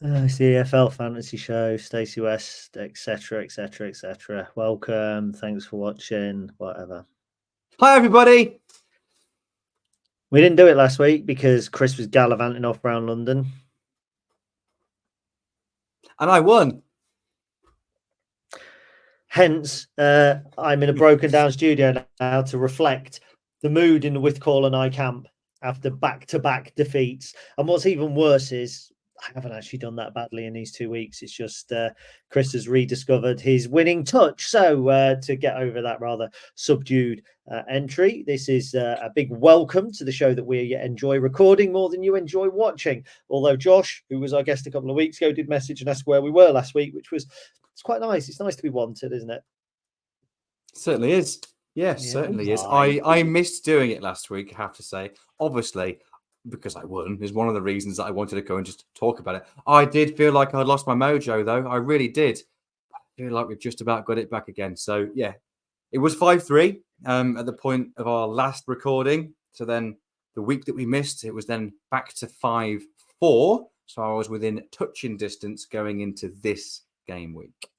It's the EFL Fantasy Show, Stacey West, etc., etc., etc. Welcome. Thanks for watching. Whatever. Hi, everybody. We didn't do it last week because Chris was gallivanting off around London. And I won. Hence, I'm in a broken down studio now to reflect the mood in the Withcall and I camp after back-to-back defeats. And what's even worse is I haven't actually done that badly in these 2 weeks. It's just Chris has rediscovered his winning touch. So to get over that rather subdued entry, this is a big welcome to the show that we enjoy recording more than you enjoy watching. Although Josh, who was our guest a couple of weeks ago, did message and ask where we were last week, which was it's quite nice. It's nice to be wanted, isn't it? Certainly is. Yes, Yeah, certainly is. I missed doing it last week, I have to say. Obviously, because I won is one of the reasons that I wanted to go and just talk about it. I did feel like I'd lost my mojo, though. I really did. I feel like we've just about got it back again. So, yeah, it was 5-3 at the point of our last recording. So then the week that we missed, it was then back to 5-4. So I was within touching distance going into this game week.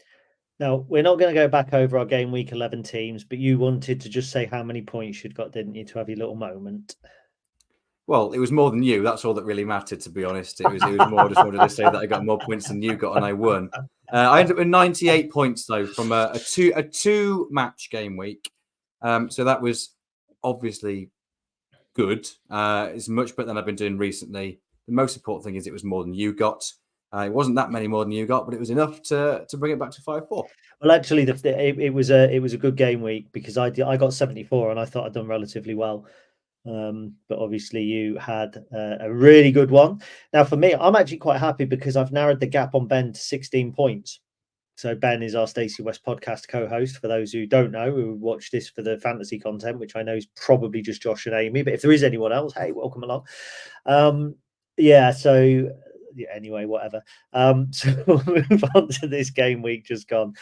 Now, we're not going to go back over our game week 11 teams, but you wanted to just say how many points you'd got, didn't you, to have your little moment? Well, it was more than you. That's all that really mattered, to be honest. It was more just wanted to say that I got more points than you got and I won. I ended up with 98 points, though, from a two match game week. So that was obviously good. It's much better than I've been doing recently. The most important thing is it was more than you got. It wasn't that many more than you got, but it was enough to bring it back to 5-4. Well, actually, it was a good game week because I got 74 and I thought I'd done relatively well. But obviously you had a really good one. Now, for me, I'm actually quite happy because I've narrowed the gap on Ben to 16 points. So Ben is our Stacey West podcast co-host. For those who don't know, who watch this for the fantasy content, which I know is probably just Josh and Amy, but if there is anyone else, hey, welcome along. Anyway, whatever. So we'll move on to this game week just gone.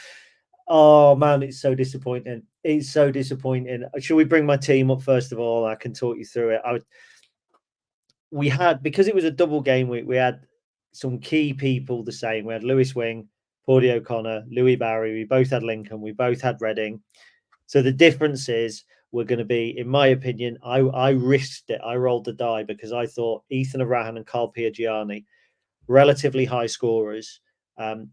Oh man, it's so disappointing. It's so disappointing. Shall we bring my team up first of all? I can talk you through it. We had, because it was a double game week, we had some key people the same. We had Lewis Wing, Paulie O'Connor, Louis Barry. We both had Lincoln. We both had Reading. So the differences were going to be, in my opinion, I risked it. I rolled the die because I thought Ethan Arahan and Carl Piergianni, relatively high scorers,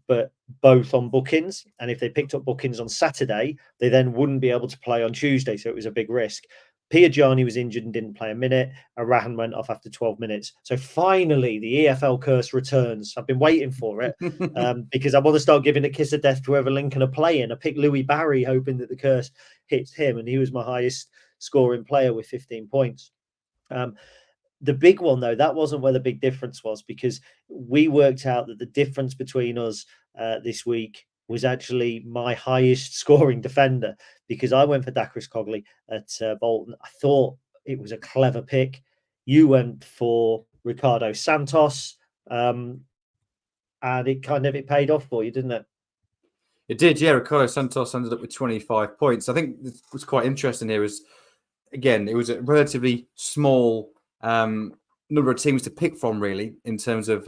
but both on bookings. And if they picked up bookings on Saturday, they then wouldn't be able to play on Tuesday. So it was a big risk. Piergianni was injured and didn't play a minute. Arahan went off after 12 minutes. So finally, the EFL curse returns. I've been waiting for it because I want to start giving a kiss of death to whoever Lincoln are playing. I picked Louis Barry, hoping that the curse hits him, and he was my highest scoring player with 15 points. The big one, though, that wasn't where the big difference was, because we worked out that the difference between us this week was actually my highest scoring defender, because I went for Dacris Cogley at Bolton. I thought it was a clever pick. You went for Ricardo Santos, and it paid off for you, didn't it? It did, yeah. Ricardo Santos ended up with 25 points. I think what's quite interesting here is, again, it was a relatively small number of teams to pick from, really, in terms of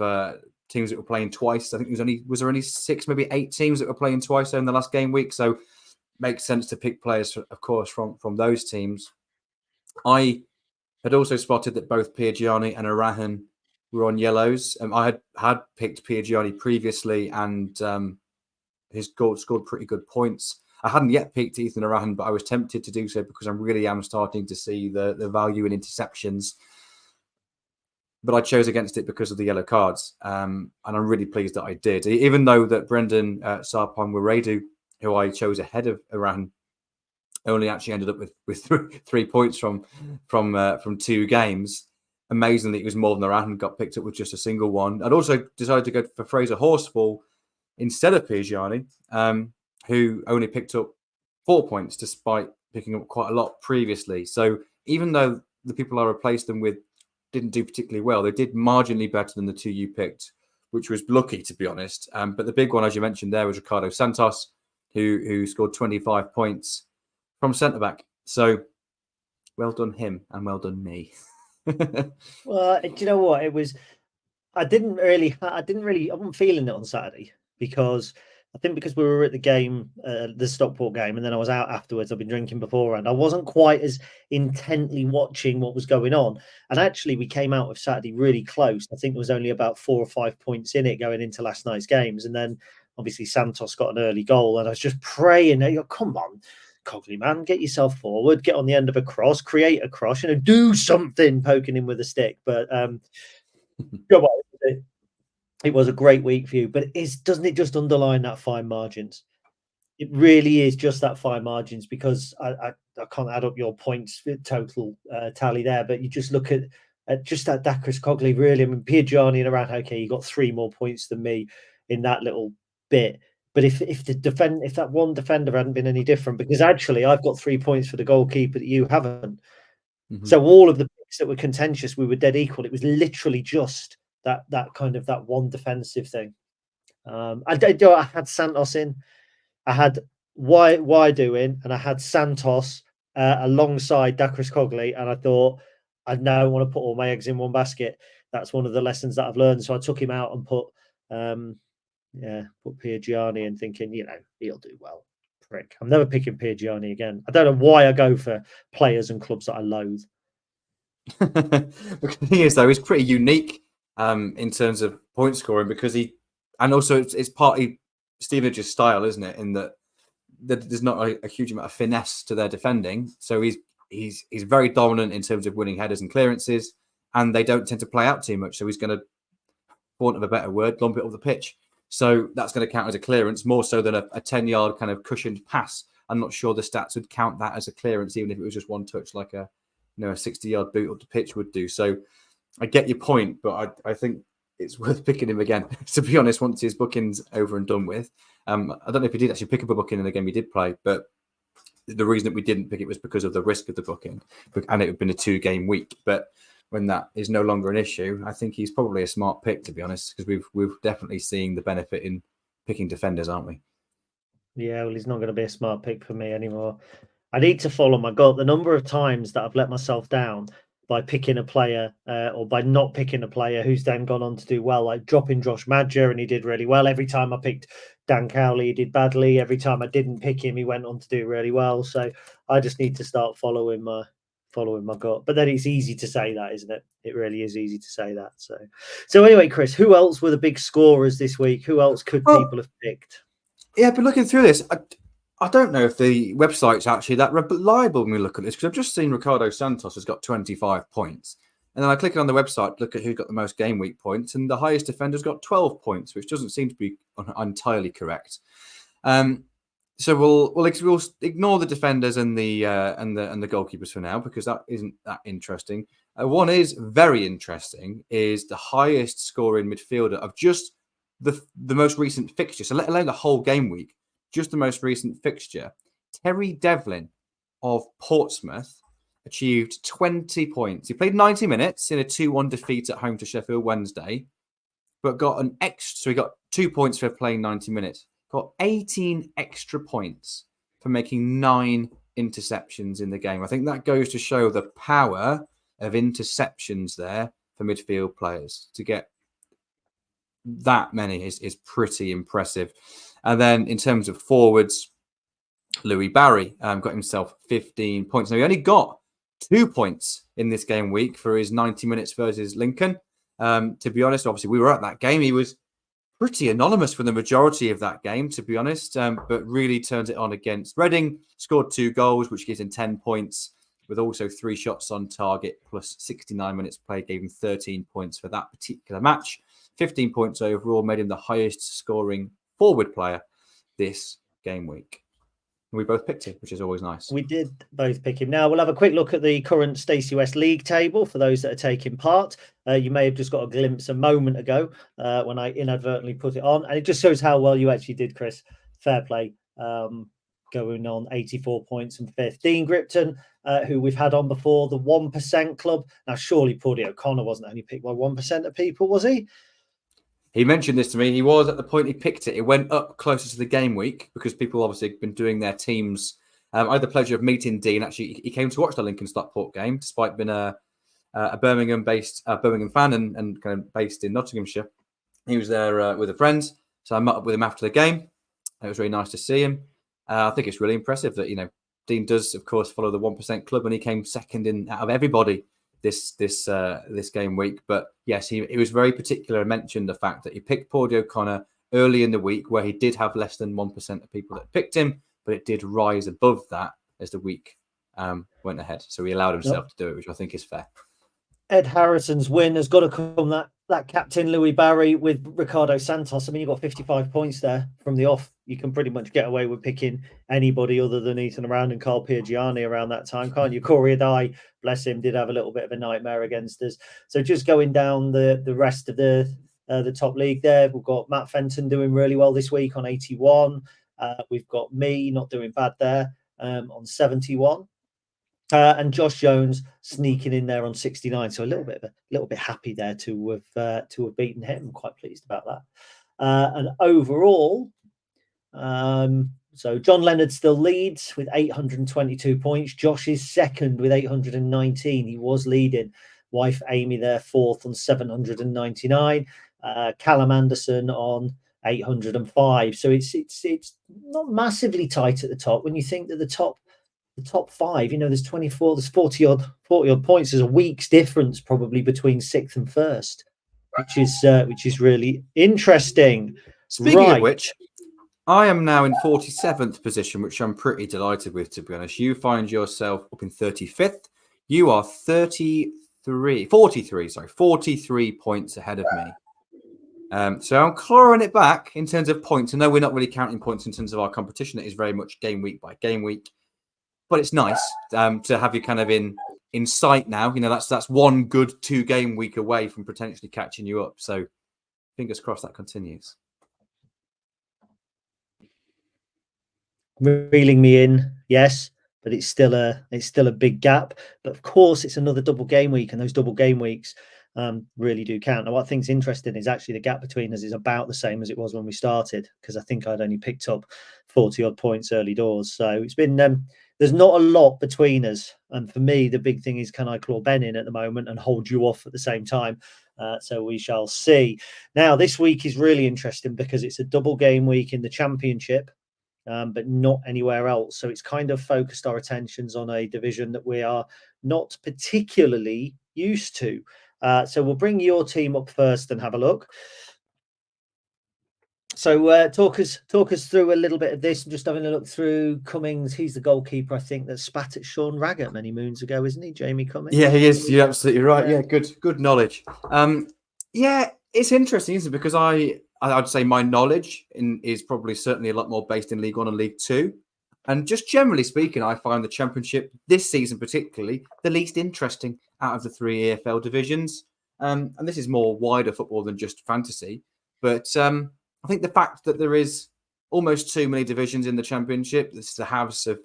teams that were playing twice. I think was there only 6, maybe 8 teams that were playing twice in the last game week. So makes sense to pick players, of course, from those teams. I had also spotted that both Piergianni and Arahan were on yellows. I had picked Piergianni previously, and his goal scored pretty good points. I hadn't yet picked Ethan Arahan, but I was tempted to do so because I really am starting to see the value in interceptions. But I chose against it because of the yellow cards. And I'm really pleased that I did. Even though that Brendan Sarpong Waredu, who I chose ahead of Arahan, only actually ended up with 3 points from 2 games. Amazingly, it was more than Arahan got picked up with just a single one. I'd also decided to go for Fraser Horsfall instead of Piergianni, who only picked up 4 points despite picking up quite a lot previously. So even though the people I replaced them with didn't do particularly well, they did marginally better than the 2 you picked, which was lucky, to be honest. But the big one, as you mentioned there, was Ricardo Santos, who scored 25 points from centre-back. So well done him and well done me. Well, do you know what? It was I wasn't feeling it on Saturday because I think because we were at the game, the Stockport game, and then I was out afterwards. I've been drinking beforehand. I wasn't quite as intently watching what was going on. And actually, we came out of Saturday really close. I think there was only about 4 or 5 points in it going into last night's games. And then obviously Santos got an early goal, and I was just praying, come on, Cogley, man, get yourself forward, get on the end of a cross, create a cross, do something, poking him with a stick. But come on, it was a great week for you, but doesn't it just underline that fine margins? It really is just that fine margins, because I can't add up your points total tally there, but you just look at just that Dakris Cogley, really. I mean, Piergiani and around, okay, you got 3 more points than me in that little bit. But if that one defender hadn't been any different, because actually I've got 3 points for the goalkeeper that you haven't. Mm-hmm. So all of the picks that were contentious, we were dead equal. It was literally just that kind of that one defensive thing. I had Santos in, I had Waidu in, and I had Santos alongside Dakris Cogley, and I thought I don't want to put all my eggs in one basket. That's one of the lessons that I've learned. So I took him out and put Piergiani in, thinking, he'll do well. Prick. I'm never picking Piergiani again. I don't know why I go for players and clubs that I loathe. The thing is, though, he's pretty unique in terms of point scoring, because and also it's partly Stevenage's style, isn't it? In that there's not a huge amount of finesse to their defending, so he's very dominant in terms of winning headers and clearances, and they don't tend to play out too much. So he's going to, for want of a better word, lump it off the pitch. So that's going to count as a clearance more so than a 10-yard kind of cushioned pass. I'm not sure the stats would count that as a clearance, even if it was just one touch, like a 60-yard boot up the pitch would do. So I get your point, but I think it's worth picking him again, to be honest, once his booking's over and done with. I don't know if he did actually pick up a booking in the game he did play, but the reason that we didn't pick it was because of the risk of the booking, and it had been a 2-game week. But when that is no longer an issue, I think he's probably a smart pick, to be honest, because we've definitely seen the benefit in picking defenders, aren't we? Yeah, well, he's not going to be a smart pick for me anymore. I need to follow my gut. The number of times that I've let myself down by picking a player or by not picking a player who's then gone on to do well, like dropping Josh Madger, and he did really well. Every time I picked Dan Cowley, he did badly. Every time I didn't pick him, he went on to do really well. So I just need to start following my gut. But then it's easy to say that, isn't it? It really is easy to say that. So anyway, Chris, who else were the big scorers this week? Who else could people have picked? Yeah, but looking through this, I don't know if the website's actually that reliable when we look at this, because I've just seen Ricardo Santos has got 25 points. And then I click on the website, look at who got the most game week points, and the highest defender's got 12 points, which doesn't seem to be entirely correct. So we'll ignore the defenders and the goalkeepers for now, because that isn't that interesting. One is very interesting, is the highest scoring midfielder of just the most recent fixture, so let alone the whole game week, just the most recent fixture. Terry Devlin of Portsmouth achieved 20 points. He played 90 minutes in a 2-1 defeat at home to Sheffield Wednesday, but got an extra. So he got 2 points for playing 90 minutes. Got 18 extra points for making 9 interceptions in the game. I think that goes to show the power of interceptions there for midfield players. To get that many is pretty impressive. And then in terms of forwards, Louis Barry got himself 15 points. Now, he only got 2 points in this game week for his 90 minutes versus Lincoln. To be honest, obviously, we were at that game. He was pretty anonymous for the majority of that game, to be honest, but really turned it on against Reading. Scored 2 goals, which gives him 10 points, with also 3 shots on target, plus 69 minutes played, gave him 13 points for that particular match. 15 points overall, made him the highest scoring forward player this game week. We both picked him, which is always nice. We did both pick him. Now we'll have a quick look at the current Stacey West League table for those that are taking part. You may have just got a glimpse a moment ago when I inadvertently put it on, and it just shows how well you actually did, Chris. Fair play. Going on 84 points and 5th. Dean Gripton, who we've had on before, the 1% club. Now, surely Paddy O'Connor wasn't only picked by 1% of people, was he? He mentioned this to me. He was at the point he picked it. It went up closer to the game week because people obviously have been doing their teams. I had the pleasure of meeting Dean. Actually, he came to watch the Lincoln Stockport game, despite being a a Birmingham fan and kind of based in Nottinghamshire. He was there with a friend, so I met up with him after the game. It was really nice to see him. I think it's really impressive that Dean does, of course, follow the 1% club, and he came second out of everybody this game week. But yes, he was very particular and mentioned the fact that he picked Paudie O'Connor early in the week, where he did have less than 1% of people that picked him, but it did rise above that as the week went ahead. So he allowed himself to do it, which I think is fair. Ed Harrison's win has got to come that captain Louis Barry with Ricardo Santos. I mean, you got 55 points there from the off. You can pretty much get away with picking anybody other than Ethan Around and Carl Piergiani around that time, can't you? Corey Adai, bless him, did have a little bit of a nightmare against us. So just going down the rest of the top league there, we've got Matt Fenton doing really well this week on 81. We've got me not doing bad there on 71. And Josh Jones sneaking in there on 69, so a little bit happy there to have beaten him. I'm quite pleased about that. And overall, so John Leonard still leads with 822 points. Josh is second with 819. He was leading. Wife Amy there fourth on 799. Callum Anderson on 805. So it's not massively tight at the top. When you think that the top five, there's 24, there's 40 odd points. There's a week's difference probably between sixth and first, which is really interesting. Speaking of which, I am now in 47th position, which I'm pretty delighted with, to be honest. You find yourself up in 35th. You are 43 points ahead of me. So I'm clawing it back in terms of points. I know we're not really counting points in terms of our competition. It is very much game week by game week. But it's nice to have you kind of in sight now. That's one good 2-game week away from potentially catching you up. So fingers crossed that continues. Reeling me in, yes, but it's still a big gap. But of course, it's another double game week, and those double game weeks really do count. Now, what I think's interesting is actually the gap between us is about the same as it was when we started, because I think I'd only picked up 40 odd points early doors. So it's been there's not a lot between us. And for me, the big thing is, can I claw Ben in at the moment and hold you off at the same time? So we shall see. Now, this week is really interesting because it's a double game week in the Championship, but not anywhere else. So it's kind of focused our attentions on a division that we are not particularly used to. So we'll bring your team up first and have a look. So talk us through a little bit of this. I'm just having a look through Cummings. He's the goalkeeper, I think, that spat at Sean Raggett many moons ago, isn't he, Jamie Cummings? Yeah, he is. You're absolutely right. Yeah, good knowledge. Yeah, it's interesting, isn't it? Because I'd say my knowledge is probably certainly a lot more based in League One and League Two. And just generally speaking, I find the Championship this season particularly the least interesting out of the 3 EFL divisions. And this is more wider football than just fantasy. But I think the fact that there is almost too many divisions in the Championship, this is the haves of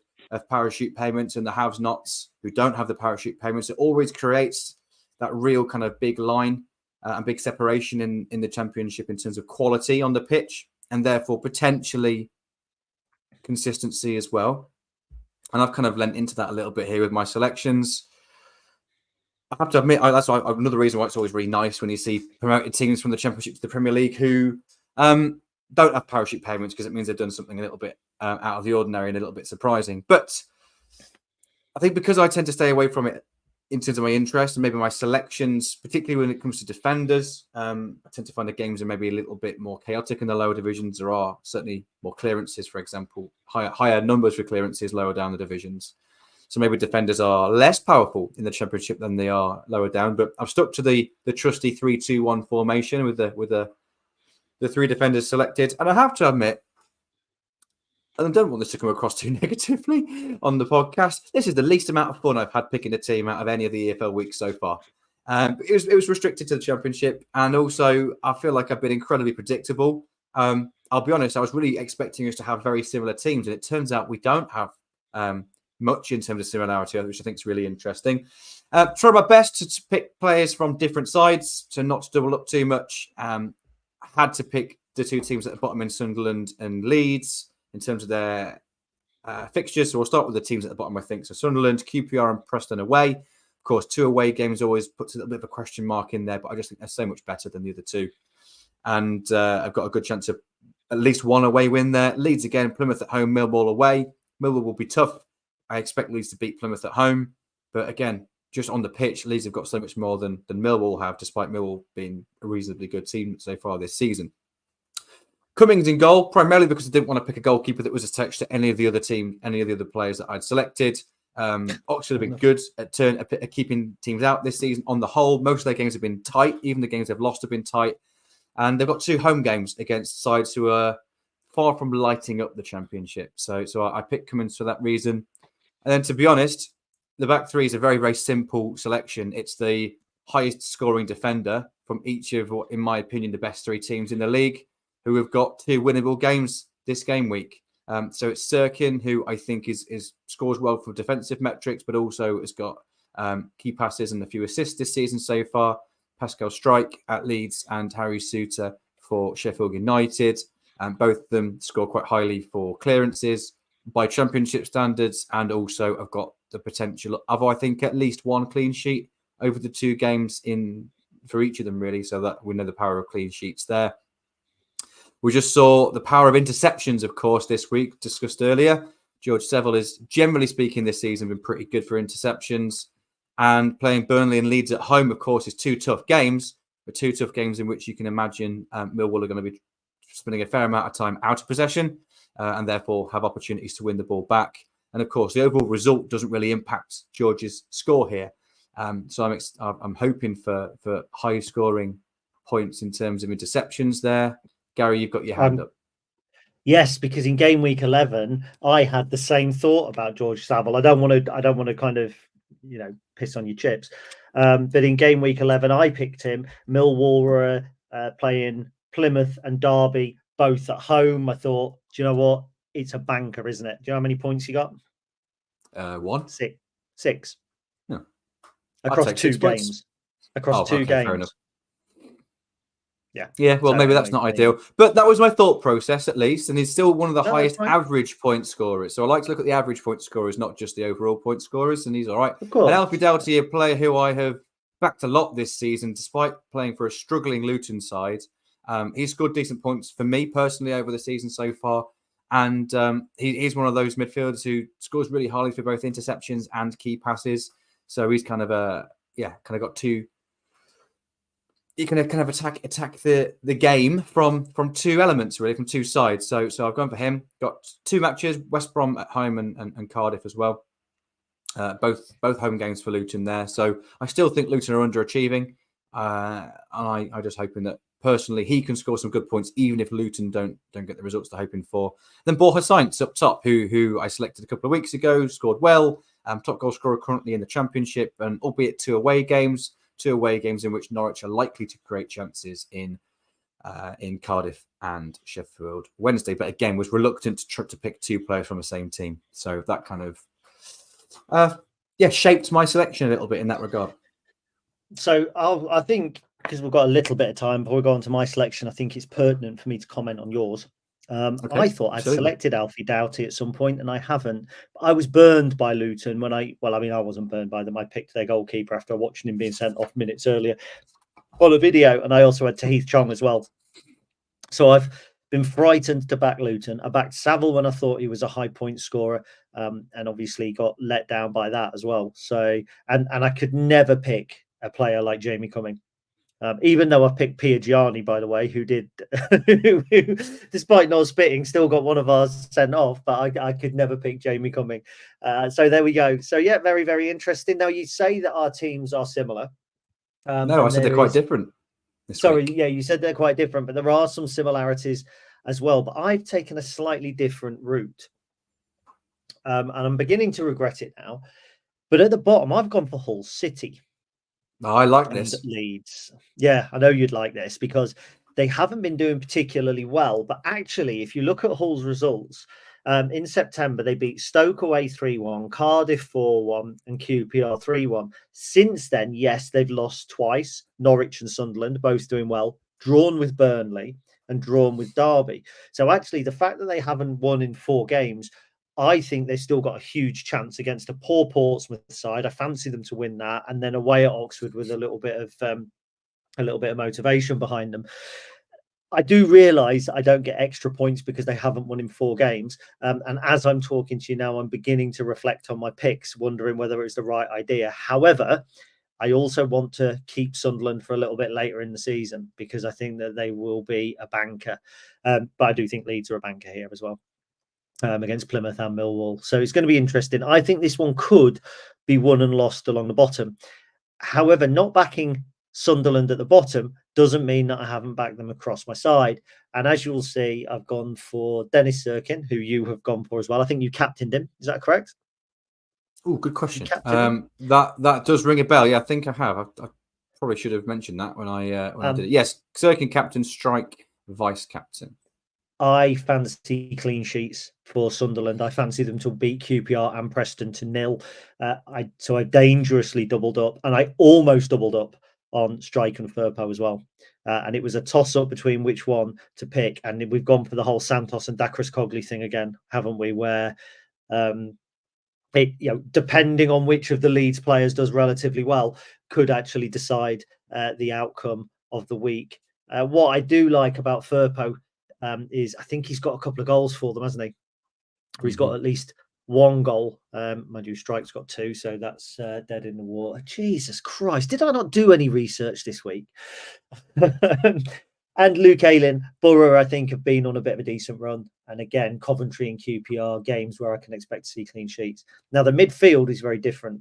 parachute payments and the have-nots who don't have the parachute payments, it always creates that real kind of big line and big separation in the Championship in terms of quality on the pitch, and therefore potentially consistency as well. And I've kind of lent into that a little bit here with my selections. I have to admit, that's another reason why it's always really nice when you see promoted teams from the Championship to the Premier League who don't have parachute payments, because it means they've done something a little bit out of the ordinary and a little bit surprising. But I think because I tend to stay away from it in terms of my interest and maybe my selections, particularly when it comes to defenders, I tend to find the games are maybe a little bit more chaotic in the lower divisions. There are certainly more clearances, for example, higher numbers for clearances lower down the divisions. So maybe defenders are less powerful in the Championship than they are lower down. But I've stuck to the trusty 3-2-1 formation with the 3 defenders selected. And I have to admit, and I don't want this to come across too negatively on the podcast, this is the least amount of fun I've had picking a team out of any of the EFL weeks so far. It was restricted to the Championship, and also I feel like I've been incredibly predictable. I'll be honest, I was really expecting us to have very similar teams, and it turns out we don't have much in terms of similarity, which I think is really interesting. Try my best to pick players from different sides, so not to double up too much. I had to pick the 2 teams at the bottom in Sunderland and Leeds in terms of their fixtures. So we'll start with the teams at the bottom, I think. So Sunderland, QPR and Preston away. course, 2 away games always puts a little bit of a question mark in there, but I just think they're so much better than the other 2. And I've got a good chance of at least 1 away win there. Leeds again, Plymouth at home, Millwall away. Millwall will be tough. I expect Leeds to beat Plymouth at home. But again, just on the pitch, Leeds have got so much more than Millwall have, despite Millwall being a reasonably good team so far this season. Cummings in goal, primarily because I didn't want to pick a goalkeeper that was attached to any of the other players that I'd selected. Oxford have been good at keeping teams out this season. On the whole, most of their games have been tight. Even the games they've lost have been tight. And they've got 2 home games against sides who are far from lighting up the championship. So I picked Cummins for that reason. And then, to be honest, the back 3 is a very, very simple selection. It's the highest scoring defender from each of, in my opinion, the best 3 teams in the league, who have got 2 winnable games this game week. So it's Sirkin, who I think is scores well for defensive metrics, but also has got key passes and a few assists this season so far. Pascal Struijk at Leeds and Harry Souttar for Sheffield United. Both of them score quite highly for clearances by championship standards, and also have got the potential of, I think, at least 1 clean sheet over the 2 games for each of them, really, so that we know the power of clean sheets there. We just saw the power of interceptions, of course, this week, discussed earlier. George Seville is, generally speaking, this season been pretty good for interceptions. And playing Burnley and Leeds at home, of course, is 2 tough games, but 2 tough games in which you can imagine Millwall are going to be spending a fair amount of time out of possession and therefore have opportunities to win the ball back. And of course, the overall result doesn't really impact George's score here. So I'm hoping for high scoring points in terms of interceptions there. Gary, you've got your hand up. Yes, because in game week 11, I had the same thought about George Saville. I don't want to kind of, piss on your chips. But in game week 11, I picked him. Millwall were playing Plymouth and Derby, both at home. I thought, do you know what? It's a banker, isn't it? Do you know how many points you got? 1. 6. Yeah. Across 2 games. Across 2 games. Fair enough. Yeah. Well, maybe that's not ideal, but that was my thought process at least, and he's still one of the highest average point scorers. So I like to look at the average point scorers, not just the overall point scorers, and he's all right. Of course. And Alfie Doughty, a player who I have backed a lot this season, despite playing for a struggling Luton side. He's scored decent points for me personally over the season so far, and he's one of those midfielders who scores really highly for both interceptions and key passes. So he's kind of got 2. You can kind of attack the game from 2 elements, really, from 2 sides. So I've gone for him. Got 2 matches, West Brom at home and Cardiff as well. Both home games for Luton there. So I still think Luton are underachieving. And I'm just hoping that personally he can score some good points, even if Luton don't get the results they're hoping for. Then Borja Sainz up top, who I selected a couple of weeks ago, scored well. Top goal scorer currently in the Championship, and albeit 2 away games in which Norwich are likely to create chances in Cardiff and Sheffield Wednesday. But again, was reluctant to pick 2 players from the same team. So that kind of shaped my selection a little bit in that regard. So I think, because we've got a little bit of time before we go on to my selection, I think it's pertinent for me to comment on yours. Okay, I thought I'd selected Alfie Doughty at some point, and I haven't. I was burned by Luton when I wasn't burned by them. I picked their goalkeeper after watching him being sent off minutes earlier on a video, and I also had Tahith Chong as well. So I've been frightened to back Luton. I backed Saville when I thought he was a high point scorer, and obviously got let down by that as well. So and I could never pick a player like Jamie Cumming. Even though I've picked Gianni, by the way, who despite not spitting, still got one of ours sent off, but I could never pick Jamie Cumming. So there we go. So yeah, very, very interesting. Now you say that our teams are similar. No, I said they're quite different. Yeah, you said they're quite different, but there are some similarities as well. But I've taken a slightly different route. And I'm beginning to regret it now. But at the bottom, I've gone for Hull City. I like this. Leeds. Yeah, I know you'd like this because they haven't been doing particularly well. But actually, if you look at Hull's results, in September, they beat Stoke away 3-1, Cardiff 4-1, and QPR 3-1. Since then, yes, they've lost twice. Norwich and Sunderland, both doing well, drawn with Burnley and drawn with Derby. So actually, the fact that they haven't won in 4 games I think they've still got a huge chance against a poor Portsmouth side. I fancy them to win that, and then away at Oxford with a little bit of motivation behind them. I do realise I don't get extra points because they haven't won in 4 games. And as I'm talking to you now, I'm beginning to reflect on my picks, wondering whether it's the right idea. However, I also want to keep Sunderland for a little bit later in the season because I think that they will be a banker. But I do think Leeds are a banker here as well, against Plymouth and Millwall. So it's going to be interesting. I think this one could be won and lost along the bottom. However, not backing Sunderland at the bottom doesn't mean that I haven't backed them across my side. And as you'll see, I've gone for Dennis Sirkin, who you have gone for as well. I think you captained him. Is that correct? Oh, good question. That does ring a bell. Yeah, I think I have. I probably should have mentioned that when I did it. Yes, Sirkin captain, Strike vice captain. I fancy clean sheets for Sunderland. I fancy them to beat QPR and Preston to 0. So I dangerously doubled up, and I almost doubled up on Strike and Firpo as well. And it was a toss-up between which one to pick. And we've gone for the whole Santos and Dakris Cogley thing again, haven't we? Where depending on which of the Leeds players does relatively well, could actually decide the outcome of the week. What I do like about Firpo is I think he's got a couple of goals for them, hasn't he? Or he's got at least 1 goal. Mind you, Strike's got 2, so that's dead in the water. Jesus Christ, did I not do any research this week? And Luke Ayling, Borough, I think, have been on a bit of a decent run. And again, Coventry and QPR games where I can expect to see clean sheets. Now, the midfield is very different.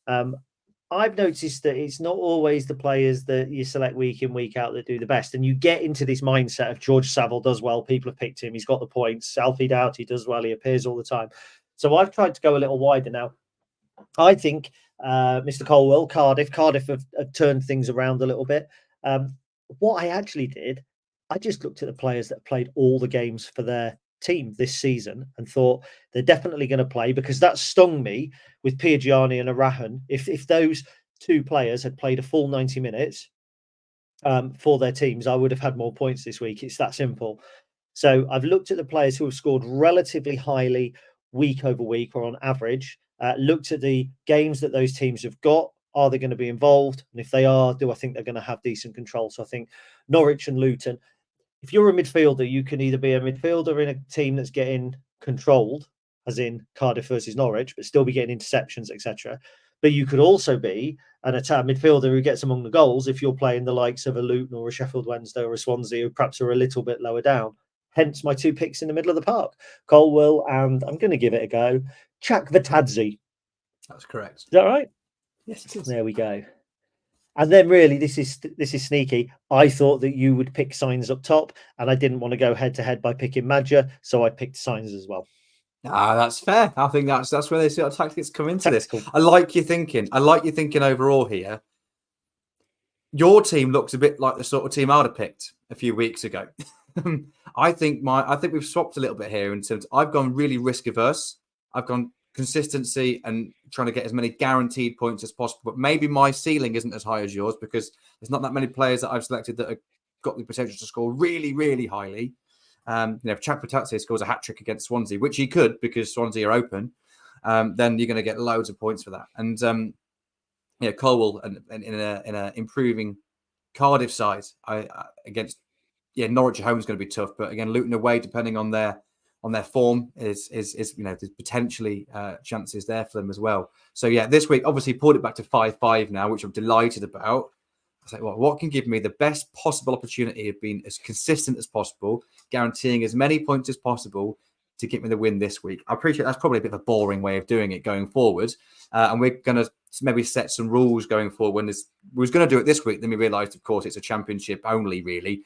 I've noticed that it's not always the players that you select week in, week out that do the best. And you get into this mindset of George Saville does well. People have picked him. He's got the points. Alfie Doughty does well. He appears all the time. So I've tried to go a little wider now. I think Mr. Colwell, Cardiff have turned things around a little bit. What I actually did, I just looked at the players that played all the games for their team this season and thought they're definitely going to play, because that stung me with Piergiani and Arahan. If those 2 players had played a full 90 minutes for their teams, I would have had more points this week. It's that simple. So I've looked at the players who have scored relatively highly week over week or on average, looked at the games that those teams have got. Are they going to be involved? And if they are, do I think they're going to have decent control? So I think Norwich and Luton, if you're a midfielder, you can either be a midfielder in a team that's getting controlled, as in Cardiff versus Norwich, but still be getting interceptions, etc. But you could also be an attack midfielder who gets among the goals if you're playing the likes of a Luton or a Sheffield Wednesday or a Swansea, who perhaps are a little bit lower down. Hence my 2 picks in the middle of the park, Colwell, and I'm going to give it a go, Chak Vatadze. That's correct. Is that right? Yes, it is. There we go. And then really, this is sneaky. I thought that you would pick Signs up top, and I didn't want to go head to head by picking Madja, so I picked Signs as well. That's fair. I think that's where the sort of tactics come into this. I like your thinking. Overall here. Your team looks a bit like the sort of team I'd have picked a few weeks ago. I think we've swapped a little bit here in terms. I've gone really risk averse. I've gone consistency and trying to get as many guaranteed points as possible. But maybe my ceiling isn't as high as yours, because there's not that many players that I've selected that have got the potential to score really, really highly. If Chak Vatadze scores a hat-trick against Swansea, which he could because Swansea are open, then you're going to get loads of points for that. And Colwell in an improving Cardiff side against Norwich at home is going to be tough, but again Luton away, depending on their form, is there's potentially chances there for them as well. So this week obviously pulled it back to 5-5 now, which I'm delighted about. I was like, well, what can give me the best possible opportunity of being as consistent as possible, guaranteeing as many points as possible to get me the win this week? I appreciate that's probably a bit of a boring way of doing it going forward. And we're going to maybe set some rules going forward. When we was going to do it this week, then we realised, of course, it's a championship only, really,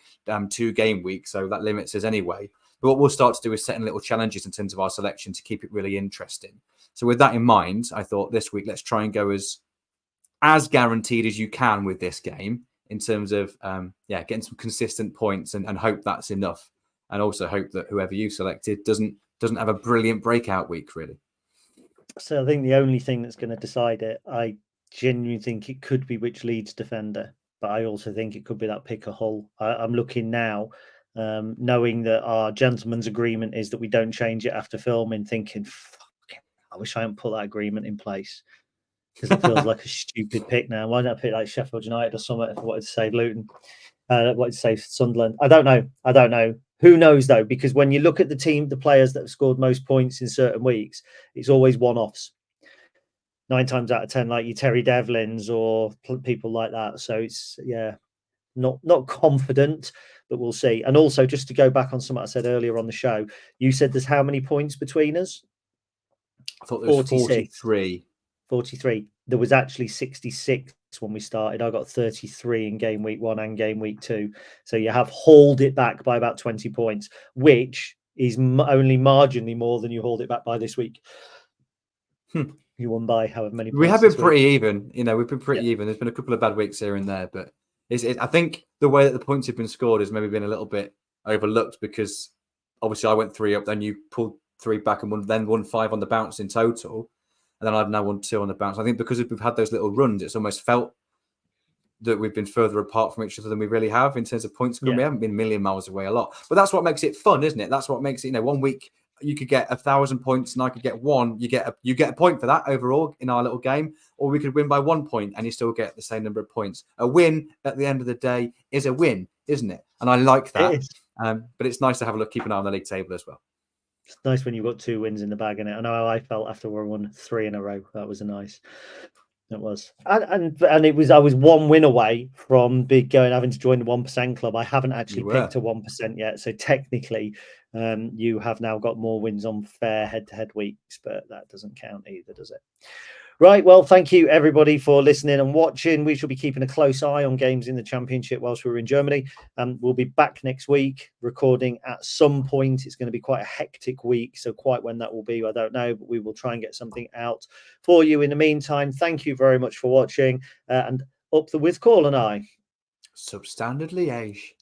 2 game week. So that limits us anyway. But what we'll start to do is setting little challenges in terms of our selection to keep it really interesting. So with that in mind, I thought this week, let's try and go as guaranteed as you can with this game in terms of getting some consistent points and hope that's enough. And also hope that whoever you selected doesn't have a brilliant breakout week, really. So I think the only thing that's going to decide it, I genuinely think it could be which Leeds defender, but I also think it could be that Picker Hull. I'm looking now knowing that our gentleman's agreement is that we don't change it after filming, thinking, I wish I hadn't put that agreement in place, because it feels like a stupid pick now. Why not pick like Sheffield United or something if I wanted to save Luton? Wanted to save Sunderland? I don't know. Who knows though? Because when you look at the players that have scored most points in certain weeks, it's always one-offs. 9 times out of 10, like your Terry Devlins or people like that. So it's not confident, but we'll see. And also, just to go back on something I said earlier on the show, you said there's how many points between us? I thought there was 43. 43. There was actually 66 when we started. I got 33 in game week 1 and game week 2. So you have hauled it back by about 20 points, which is only marginally more than you hauled it back by this week. You won by however many points. We have been pretty even. We've been pretty even. There's been a couple of bad weeks here and there, but I think the way that the points have been scored has maybe been a little bit overlooked, because obviously I went 3 up, then you pulled 3 back and then won 5 on the bounce in total. And then I've now won 2 on the bounce. I think because we've had those little runs, it's almost felt that we've been further apart from each other than we really have in terms of points. We haven't been a million miles away a lot. But that's what makes it fun, isn't it? That's what makes it, 1 week you could get 1,000 points and I could get 1. You get a point for that overall in our little game, or we could win by 1 point and you still get the same number of points. A win at the end of the day is a win, isn't it? And I like that. But it's nice to have a look, keep an eye on the league table as well. It's nice when you've got 2 wins in the bag, and I know how I felt after we won 3 in a row. That was nice. It was, and it was. I was 1 win away from having to join the 1% club. I haven't actually picked a 1% yet, so technically, you have now got more wins on fair head-to-head weeks, but that doesn't count either, does it? Right. Well, thank you everybody for listening and watching. We shall be keeping a close eye on games in the Championship whilst we're in Germany. We'll be back next week recording at some point. It's going to be quite a hectic week, so quite when that will be, I don't know, but we will try and get something out for you in the meantime. Thank you very much for watching, and up the with Call and I. Substandard Liège.